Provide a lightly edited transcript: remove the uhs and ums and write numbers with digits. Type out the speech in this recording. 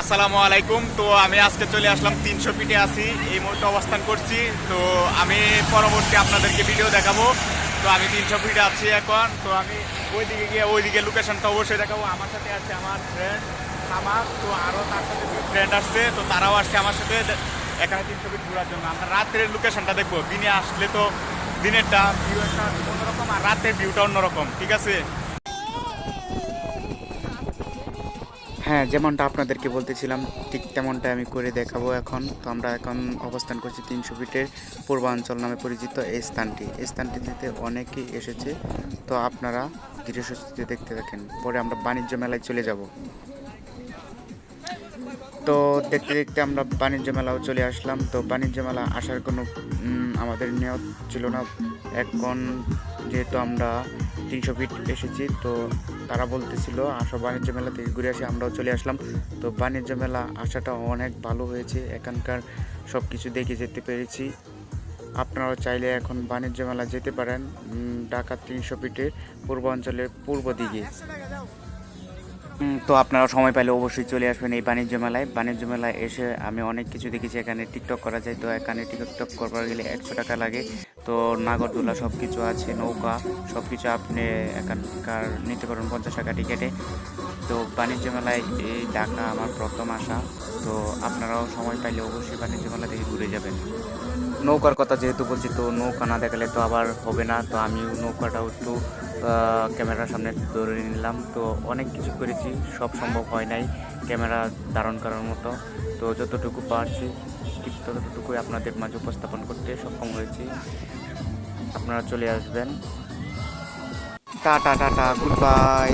আসসালামু আলাইকুম। তো আমি আজকে চলে আসলাম 300 ফিটে আছি, এই মুহূর্তে অবস্থান করছি। তো আমি পরবর্তী আপনাদেরকে ভিডিও দেখাবো। তো আমি 300 ফিটে আছি এখন। তো আমি ওইদিকে গিয়ে ওইদিকে লোকেশনটা অবশ্যই দেখাবো। আমার সাথে আছে আমার ফ্রেন্ড আমার, তো আরও তার সাথে ফ্রেন্ড আসছে, তো তারাও আসছে আমার সাথে এখানে 300 ফিট ঘোরার জন্য। আমরা রাত্রের লোকেশনটা দেখবো। দিনে আসলে তো দিনেরটা ভিউ একটা অন্যরকম, আর রাতের ভিউটা অন্যরকম, ঠিক আছে? হ্যাঁ, যেমনটা আপনাদেরকে বলতেছিলাম ঠিক তেমনটা আমি করে দেখাবো এখন। তো আমরা এখন অবস্থান করছি 300 ফিটের পূর্বাঞ্চল নামে পরিচিত এই স্থানটিতে অনেকেই এসেছে। তো আপনারা ধীরে সুস্থে দেখতে থাকেন, পরে আমরা বাণিজ্য মেলায় চলে যাব। তো দেখতে দেখতে আমরা বাণিজ্য মেলাও চলে আসলাম। তো বাণিজ্য মেলা আসার কোনো আমাদের নিয়ত ছিল না। এখন যেহেতু আমরা 300 ফিট এসেছি, তো তারা বলতেছিল আসো বাণিজ্য মেলা থেকে ঘুরে আসি, আমরাও চলে আসলাম। তো বাণিজ্য মেলা আসাটা অনেক ভালো হয়েছে, এখানকার সব কিছু দেখে যেতে পেরেছি। আপনারাও চাইলে এখন বাণিজ্য মেলা যেতে পারেন, ঢাকা 300 ফিটের পূর্বাঞ্চলের পূর্ব দিকে। তো আপনারা সময় পেলে অবশ্যই চলে আসবেন এই বাণিজ্য মেলায়। বাণিজ্য মেলায় এসে আমি অনেক কিছু দেখেছি, এখানে টিকটক করা যায়। তো এখানে টিকটক করবার গেলে 100 টাকা লাগে। তো নাগরদোলা সব কিছু আছে, নৌকা সব কিছু আপনি এখানকার নিতে পারবেন 50 টাকা টিকেটে। তো বাণিজ্য মেলায় এই ঢাকা আমার প্রথম আসা। তো আপনারাও সময় পাইলে অবশ্যই বাণিজ্য মেলা থেকে ঘুরে যাবেন। নৌকার কথা যেহেতু বলছি, তো নৌকা না দেখালে তো আবার হবে না। তো আমি নৌকাটাও একটু ক্যামেরার সামনে ধরে নিলাম। তো অনেক কিছু করেছি, সব সম্ভব হয় নাই ক্যামেরা ধারণ করার মতো। তো যতটুকু পারছি ঠিক ততটুকুই আপনাদের মাঝে উপস্থাপন করতে সক্ষম হয়েছি। আপনারা চলে আসবেন। Tata tata, good bye.